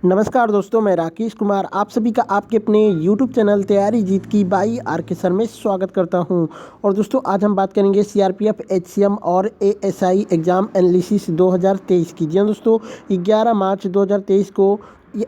नमस्कार दोस्तों, मैं राकेश कुमार आप सभी का आपके अपने YouTube चैनल तैयारी जीत की बाई आर के सर में स्वागत करता हूं। और दोस्तों आज हम बात करेंगे सीआरपीएफ, एचसीएम और एएसआई एग्ज़ाम एनालिसिस 2023 की। जी हाँ दोस्तों, 11 मार्च 2023 को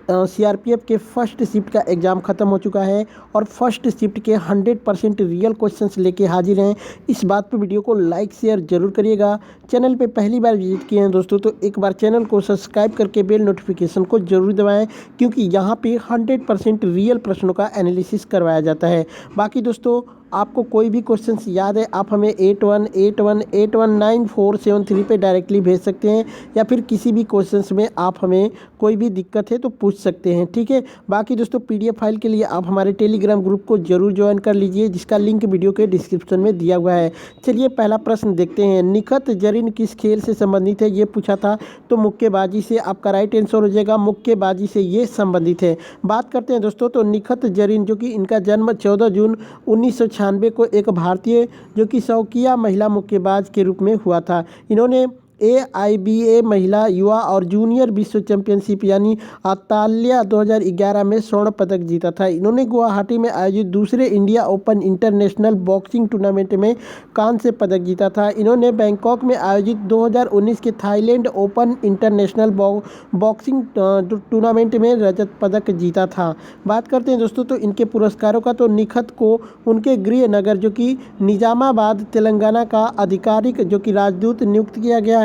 सीआरपीएफ के फर्स्ट शिफ्ट का एग्ज़ाम ख़त्म हो चुका है और फर्स्ट शिफ्ट के 100% रियल क्वेश्चंस लेके हाजिर हैं। इस बात पे वीडियो को लाइक शेयर जरूर करिएगा। चैनल पे पहली बार विजिट किए हैं दोस्तों तो एक बार चैनल को सब्सक्राइब करके बेल नोटिफिकेशन को जरूर दबाएं, क्योंकि यहाँ पे 100% रियल प्रश्नों का एनालिसिस करवाया जाता है। बाकी दोस्तों आपको कोई भी क्वेश्चंस याद है आप हमें 8181819473 पे डायरेक्टली भेज सकते हैं, या फिर किसी भी क्वेश्चंस में आप हमें कोई भी दिक्कत है तो पूछ सकते हैं, ठीक है। बाकी दोस्तों पीडीएफ फाइल के लिए आप हमारे टेलीग्राम ग्रुप को जरूर ज्वाइन कर लीजिए, जिसका लिंक वीडियो के डिस्क्रिप्शन में दिया हुआ है। चलिए पहला प्रश्न देखते हैं। निखत जरीन किस खेल से संबंधित है, ये पूछा था, तो मुक्केबाजी से आपका राइट आंसर हो जाएगा। मुक्केबाजी से ये संबंधित है। बात करते हैं दोस्तों, तो निखत जरीन जो कि इनका जन्म 14 जून 1996 को एक भारतीय जो कि शौकिया महिला मुक्केबाज के रूप में हुआ था। इन्होंने AIBA महिला युवा और जूनियर विश्व चैंपियनशिप यानी अताल्या 2011 में स्वर्ण पदक जीता था। इन्होंने गुवाहाटी में आयोजित दूसरे India open international boxing tournament में कांस्य पदक जीता था। इन्होंने बैंकॉक में आयोजित 2019 के Thailand open international boxing tournament में रजत पदक जीता था। बात करते हैं दोस्तों तो इनके पुरस्कारों का, तो निखत को उनके गृह नगर जो कि निजामाबाद तेलंगाना का आधिकारिक जो कि राजदूत नियुक्त किया गया है।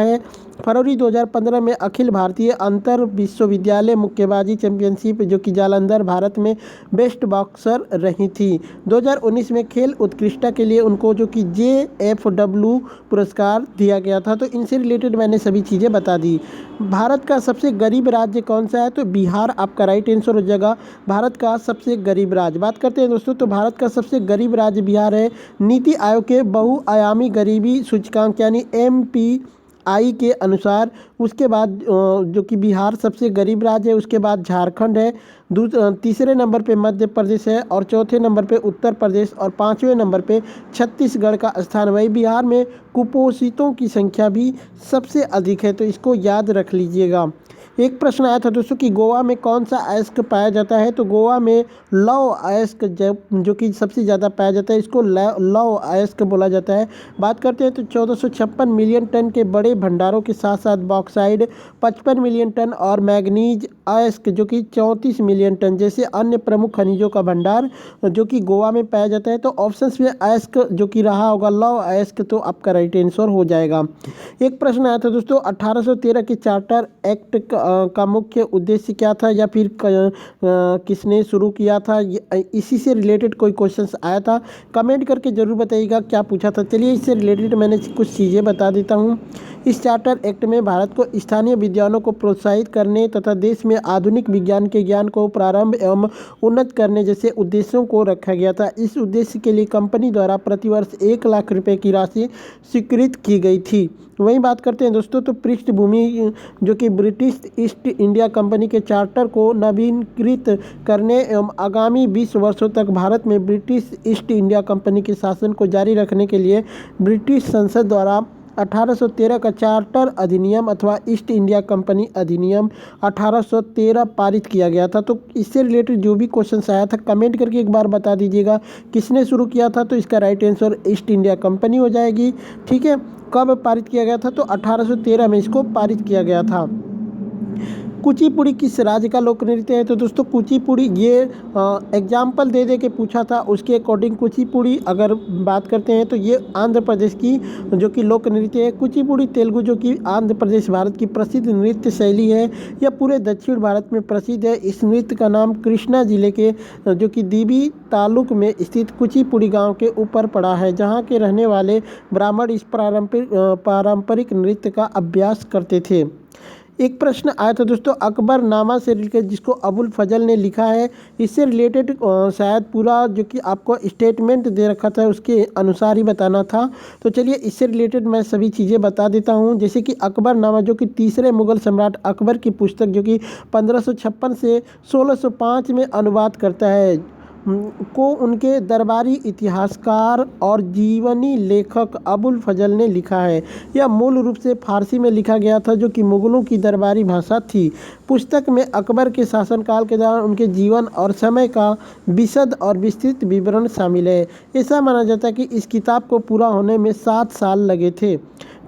फरवरी 2015 में अखिल भारतीय अंतर विश्वविद्यालय मुक्केबाजी चैंपियनशिप जो कि जालंधर भारत में बेस्ट बॉक्सर रही थी। 2019 में खेल उत्कृष्टता के लिए उनको जो कि JFW पुरस्कार दिया गया था। तो इनसे रिलेटेड मैंने सभी चीज़ें बता दी। भारत का सबसे गरीब राज्य कौन सा है, तो बिहार आपका राइट आंसर हो जाएगा। भारत का सबसे गरीब राज्य बात करते हैं दोस्तों, तो भारत का सबसे गरीब राज्य बिहार है। नीति आयोग के बहुआयामी गरीबी सूचकांक यानी MPI के अनुसार उसके बाद जो कि बिहार सबसे गरीब राज्य है, उसके बाद झारखंड है, तीसरे नंबर पे मध्य प्रदेश है, और चौथे नंबर पे उत्तर प्रदेश, और पाँचवें नंबर पे छत्तीसगढ़ का स्थान। वही बिहार में कुपोषितों की संख्या भी सबसे अधिक है, तो इसको याद रख लीजिएगा। एक प्रश्न आया था दोस्तों कि गोवा में कौन सा अयस्क पाया जाता है, तो गोवा में लौह अयस्क जो कि सबसे ज़्यादा पाया जाता है, इसको लौह अयस्क बोला जाता है। बात करते हैं तो 1456 मिलियन टन के बड़े भंडारों के साथ साथ बॉक्साइड 55 मिलियन टन और मैग्नीज अयस्क जो कि 34 मिलियन टन जैसे अन्य प्रमुख खनिजों का भंडार जो कि गोवा में पाया जाता है। तो ऑप्शंस में अयस्क जो कि रहा होगा लौह अयस्क, तो आपका राइट आंसर हो जाएगा। एक प्रश्न आया था दोस्तों, 1813 के चार्टर एक्ट का मुख्य उद्देश्य क्या था, या फिर किसने शुरू किया था, इसी से रिलेटेड कोई क्वेश्चंस आया था, कमेंट करके ज़रूर बताइएगा क्या पूछा था। चलिए इससे रिलेटेड मैंने कुछ चीज़ें बता देता हूँ। इस चार्टर एक्ट में भारत को स्थानीय विद्वानों को प्रोत्साहित करने तथा देश में आधुनिक विज्ञान के ज्ञान को प्रारंभ एवं उन्नत करने जैसे उद्देश्यों को रखा गया था। इस उद्देश्य के लिए कंपनी द्वारा प्रतिवर्ष 1 लाख रुपए की राशि स्वीकृत की गई थी। वहीं बात करते हैं दोस्तों, तो पृष्ठभूमि जो कि ब्रिटिश ईस्ट इंडिया कंपनी के चार्टर को नवीनीकृत करने एवं आगामी 20 वर्षों तक भारत में ब्रिटिश ईस्ट इंडिया कंपनी के शासन को जारी रखने के लिए ब्रिटिश संसद द्वारा 1813 का चार्टर अधिनियम अथवा ईस्ट इंडिया कंपनी अधिनियम 1813 पारित किया गया था। तो इससे रिलेटेड जो भी क्वेश्चन आया था कमेंट करके एक बार बता दीजिएगा किसने शुरू किया था, तो इसका right answer east India company हो जाएगी, ठीक है। कब पारित किया गया था, तो 1813 में इसको पारित किया गया था। कुचिपुड़ी किस राज्य का लोक नृत्य है, तो दोस्तों कुचिपुड़ी ये एग्जाम्पल दे के पूछा था, उसके अकॉर्डिंग कुचिपुड़ी अगर बात करते हैं तो ये आंध्र प्रदेश की जो कि लोक नृत्य है। कुचिपुड़ी तेलुगु जो कि आंध्र प्रदेश भारत की प्रसिद्ध नृत्य शैली है, यह पूरे दक्षिण भारत में प्रसिद्ध है। इस नृत्य का नाम कृष्णा जिले के जो कि दीबी तालुक में स्थित कुचिपुड़ी गाँव के ऊपर पड़ा है, जहाँ के रहने वाले ब्राह्मण इस पारंपरिक नृत्य का अभ्यास करते थे। एक प्रश्न आया था दोस्तों अकबरनामा से रिलेटेड, जिसको अबुल फजल ने लिखा है, इससे रिलेटेड शायद पूरा जो कि आपको स्टेटमेंट दे रखा था उसके अनुसार ही बताना था। तो चलिए इससे रिलेटेड मैं सभी चीज़ें बता देता हूं, जैसे कि अकबरनामा जो कि तीसरे मुगल सम्राट अकबर की पुस्तक जो कि 1556 से 1605 में अनुवाद करता है। को उनके दरबारी इतिहासकार और जीवनी लेखक अबुल फजल ने लिखा है। यह मूल रूप से फारसी में लिखा गया था, जो कि मुगलों की दरबारी भाषा थी। पुस्तक में अकबर के शासनकाल के दौरान उनके जीवन और समय का विशद और विस्तृत विवरण शामिल है। ऐसा माना जाता है कि इस किताब को पूरा होने में 7 साल लगे थे।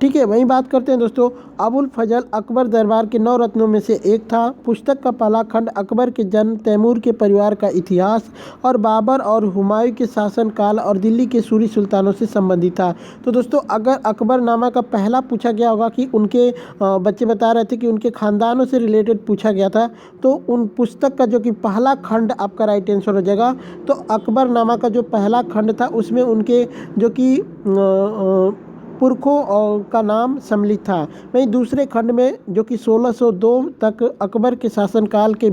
ठीक है, वहीं बात करते हैं दोस्तों, अबुल फजल अकबर दरबार के 9 रत्नों में से एक था। पुस्तक का पहला खंड अकबर के जन्म, तैमूर के परिवार का इतिहास और बाबर और हुमायूं के शासनकाल और दिल्ली के सूरी सुल्तानों से संबंधित था। तो दोस्तों, अगर अकबरनामा का पहला पूछा गया होगा कि उनके बच्चे बता रहे थे कि उनके खानदानों से रिलेटेड पूछा गया था, तो उन पुस्तक का जो कि पहला खंड आपका राइट आंसर हो जाएगा। तो अकबरनामा का जो पहला खंड था उसमें उनके जो कि पुरखों का नाम सम्मिलित था। वहीं दूसरे खंड में जो कि 1602 तक अकबर के शासनकाल के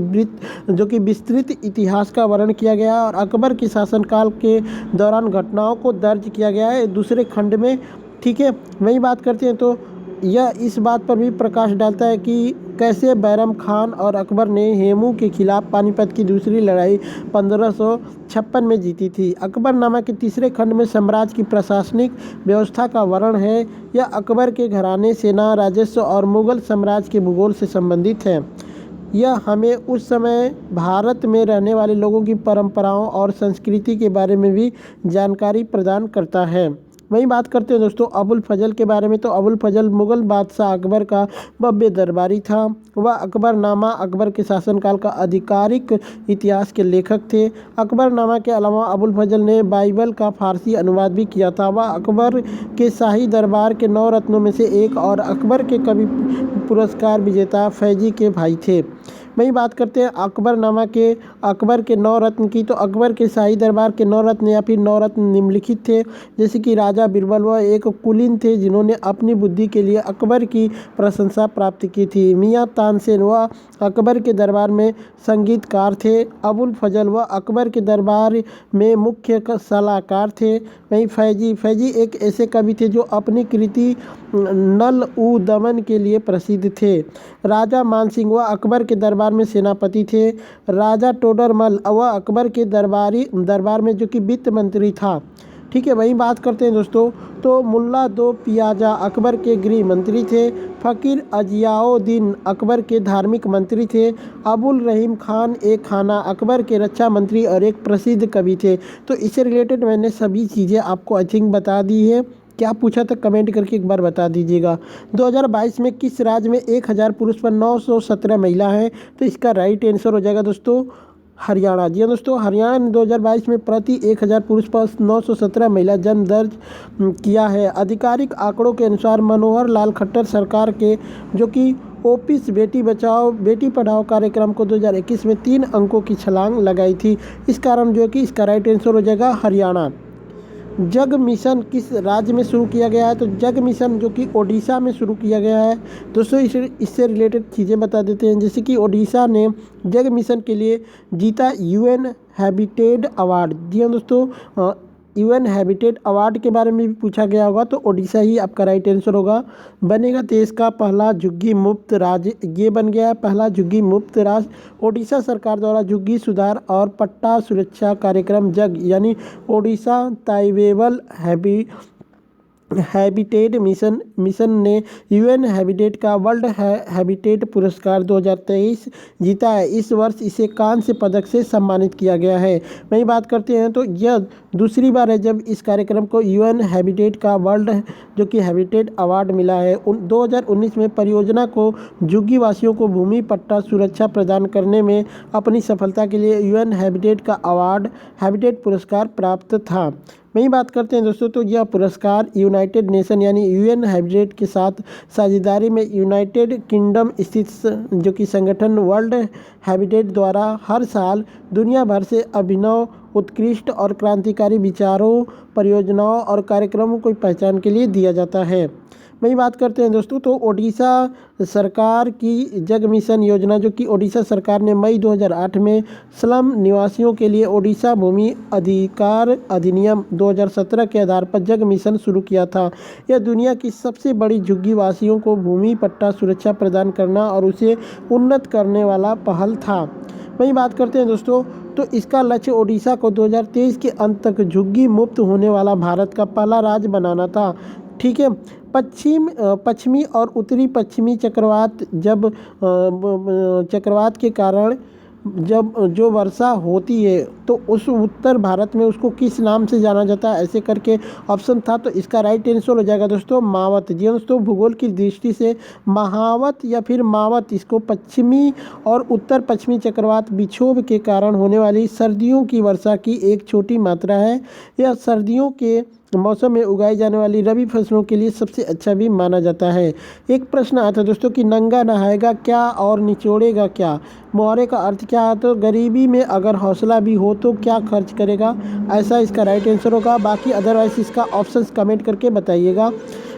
जो कि विस्तृत इतिहास का वर्णन किया गया और अकबर के शासनकाल के दौरान घटनाओं को दर्ज किया गया है दूसरे खंड में। ठीक है, वहीं बात करते हैं तो यह इस बात पर भी प्रकाश डालता है कि कैसे बैरम खान और अकबर ने हेमू के खिलाफ पानीपत की दूसरी लड़ाई 1556 में जीती थी। अकबरनामा के तीसरे खंड में साम्राज्य की प्रशासनिक व्यवस्था का वर्णन है। यह अकबर के घराने, सेना, राजस्व और मुगल साम्राज्य के भूगोल से संबंधित है। यह हमें उस समय भारत में रहने वाले लोगों की परंपराओं और संस्कृति के बारे में भी जानकारी प्रदान करता है। वहीं बात करते हैं दोस्तों अबुल फजल के बारे में, तो अबुल फजल मुगल बादशाह अकबर का भव्य दरबारी था। वह अकबरनामा, अकबर के शासनकाल का आधिकारिक इतिहास के लेखक थे। अकबरनामा के अलावा अबुल फजल ने बाइबल का फारसी अनुवाद भी किया था। वह अकबर के शाही दरबार के 9 रत्नों में से एक और अकबर के कवि पुरस्कार विजेता फैजी के भाई थे। वहीं बात करते हैं अकबर के 9 रत्न की, तो अकबर के शाही दरबार के 9 रत्न या फिर 9 रत्न निम्नलिखित थे। जैसे कि राजा बिरबल, वह एक कुलीन थे जिन्होंने अपनी बुद्धि के लिए अकबर की प्रशंसा प्राप्त की थी। मियाँ तानसेन, वह अकबर के दरबार में संगीतकार थे। अबुल फजल, वह अकबर के दरबार में मुख्य सलाहकार थे। वहीं फैजी एक ऐसे कवि थे जो अपनी कृति नल उ दमन के लिए प्रसिद्ध थे। राजा मानसिंह, वह अकबर के दरबार में सेनापति थे। राजा टोडरमल, वह अकबर के दरबार में जो कि वित्त मंत्री था। ठीक है, वहीं बात करते हैं दोस्तों, तो मुल्ला दो पियाजा अकबर के गृह मंत्री थे। फ़कीर अजियाउद्दीन अकबर के धार्मिक मंत्री थे। अबुल रहीम खान एक खाना अकबर के रक्षा मंत्री और एक प्रसिद्ध कवि थे। तो इससे रिलेटेड मैंने सभी चीज़ें आपको आई थिंक बता दी है। क्या पूछा था कमेंट करके एक बार बता दीजिएगा। 2022 में किस राज्य में 1000 पुरुष पर 917 महिला हैं? तो इसका राइट आंसर हो जाएगा दोस्तों हरियाणा। जी हाँ दोस्तों, हरियाणा ने 2022 में प्रति 1000 पुरुष पर 917 महिला जन्म दर्ज किया है। आधिकारिक आंकड़ों के अनुसार मनोहर लाल खट्टर सरकार के जो कि ओपीएस बेटी बचाओ बेटी पढ़ाओ कार्यक्रम को 2021 में 3 अंकों की छलांग लगाई थी। इस कारण जो कि इसका राइट आंसर हो जाएगा हरियाणा। जग मिशन किस राज्य में शुरू किया गया है? तो जग मिशन जो कि ओडिशा में शुरू किया गया है। दोस्तों इससे रिलेटेड चीज़ें बता देते हैं, जैसे कि ओडिशा ने जग मिशन के लिए जीता यूएन हैबिटेट अवार्ड। जी हाँ दोस्तों, यूएन हैबिटेट अवार्ड के बारे में भी पूछा गया होगा, तो ओडिशा ही आपका राइट आंसर होगा। बनेगा देश का पहला झुग्गी मुक्त राज्य, ये बन गया पहला झुग्गी मुक्त राज्य। ओडिशा सरकार द्वारा झुग्गी सुधार और पट्टा सुरक्षा कार्यक्रम जग यानी ओडिशा ट्राइबल हैबिटेट मिशन ने यूएन हैबिटेट का वर्ल्ड हैबिटेट पुरस्कार 2023 जीता है। इस वर्ष इसे कांस्य पदक से सम्मानित किया गया है। वहीं बात करते हैं तो यह दूसरी बार है जब इस कार्यक्रम को यूएन हैबिटेट का वर्ल्ड जो कि हैबिटेट अवार्ड मिला है। 2019 में परियोजना को झुग्गी वासियों को भूमि पट्टा सुरक्षा प्रदान करने में अपनी सफलता के लिए यूएन हैबिटेट का अवार्ड हैबिटेट पुरस्कार प्राप्त था। वहीं बात करते हैं दोस्तों, तो यह पुरस्कार यूनाइटेड नेशन यानी यूएन हैबिटेट के साथ साझेदारी में यूनाइटेड किंगडम स्थित जो कि संगठन वर्ल्ड हैबिटेट द्वारा हर साल दुनिया भर से अभिनव, उत्कृष्ट और क्रांतिकारी विचारों, परियोजनाओं और कार्यक्रमों को पहचान के लिए दिया जाता है। वहीं बात करते हैं दोस्तों, तो ओडिशा सरकार की जग मिशन योजना जो कि ओडिशा सरकार ने मई 2008 में स्लम निवासियों के लिए ओडिशा भूमि अधिकार अधिनियम 2017 के आधार पर जग मिशन शुरू किया था। यह दुनिया की सबसे बड़ी झुग्गी वासियों को भूमि पट्टा सुरक्षा प्रदान करना और उसे उन्नत करने वाला पहल था। वहीं बात करते हैं दोस्तों, तो इसका लक्ष्य ओडिशा को 2023 के अंत तक झुग्गी मुक्त होने वाला भारत का पहला राज्य बनाना था। ठीक है। पश्चिमी और उत्तरी पश्चिमी चक्रवात के कारण जब जो वर्षा होती है तो उस उत्तर भारत में उसको किस नाम से जाना जाता है, ऐसे करके ऑप्शन था। तो इसका राइट आंसर हो जाएगा दोस्तों मावत। जी दोस्तों, भूगोल की दृष्टि से महावत या फिर मावत इसको पश्चिमी और उत्तर पश्चिमी चक्रवात विक्षोभ के कारण होने वाली सर्दियों की वर्षा की एक छोटी मात्रा है। यह सर्दियों के मौसम में उगाई जाने वाली रबी फसलों के लिए सबसे अच्छा भी माना जाता है। एक प्रश्न आता है दोस्तों कि नंगा नहाएगा क्या और निचोड़ेगा क्या। मुहावरे का अर्थ क्या है। तो गरीबी में अगर हौसला भी हो तो क्या खर्च करेगा, ऐसा इसका राइट आंसर होगा। बाकी अदरवाइज इसका ऑप्शंस कमेंट करके बताइएगा।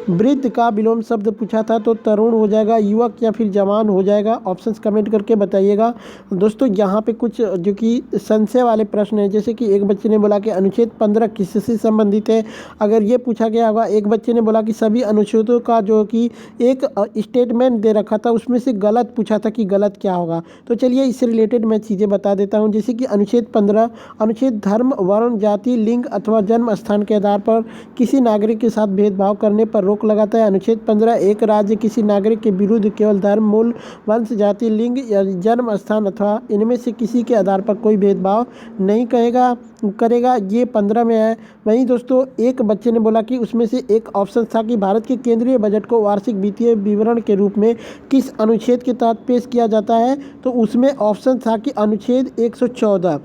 वृद्ध का विलोम शब्द पूछा था तो तरुण हो जाएगा, युवक या फिर जवान हो जाएगा। ऑप्शंस कमेंट करके बताइएगा। दोस्तों यहाँ पे कुछ जो कि संशय वाले प्रश्न हैं, जैसे कि एक बच्चे ने बोला कि अनुच्छेद 15 किससे संबंधित है। अगर ये पूछा गया होगा, एक बच्चे ने बोला कि सभी अनुच्छेदों का जो कि एक स्टेटमेंट दे रखा था उसमें से गलत पूछा था कि गलत क्या होगा। तो चलिए इससे रिलेटेड मैं चीज़ें बता देता हूँ। जैसे कि अनुच्छेद 15 अनुच्छेद धर्म, वर्ण, जाति, लिंग अथवा जन्म स्थान के आधार पर किसी नागरिक के साथ भेदभाव करने पर रोक लगाता है। अनुच्छेद 15 एक राज्य किसी नागरिक के विरुद्ध केवल धर्म, मूल, वंश, जाति, लिंग या जन्म स्थान अथवा इनमें से किसी के आधार पर कोई भेदभाव नहीं करेगा। ये 15 में है। वहीं दोस्तों एक बच्चे ने बोला कि उसमें से एक ऑप्शन था कि भारत के केंद्रीय बजट को वार्षिक वित्तीय विवरण के रूप में किस अनुच्छेद के तहत पेश किया जाता है। तो उसमें ऑप्शन था कि अनुच्छेद 114।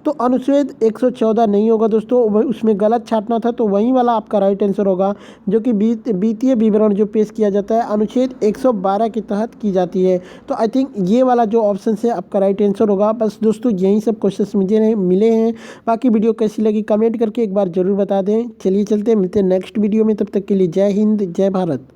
तो अनुच्छेद 114 नहीं होगा दोस्तों, उसमें गलत छापना था। तो वही वाला आपका राइट आंसर होगा, जो कि वित्तीय विवरण जो पेश किया जाता है अनुच्छेद 112 के तहत की जाती है। तो आई थिंक ये वाला जो ऑप्शन है आपका राइट आंसर होगा। बस दोस्तों यही सब क्वेश्चन मुझे मिले हैं। बाकी वीडियो कैसी लगी कमेंट करके एक बार ज़रूर बता दें। चलिए चलते मिलते हैं नेक्स्ट वीडियो में, तब तक के लिए जय हिंद जय भारत।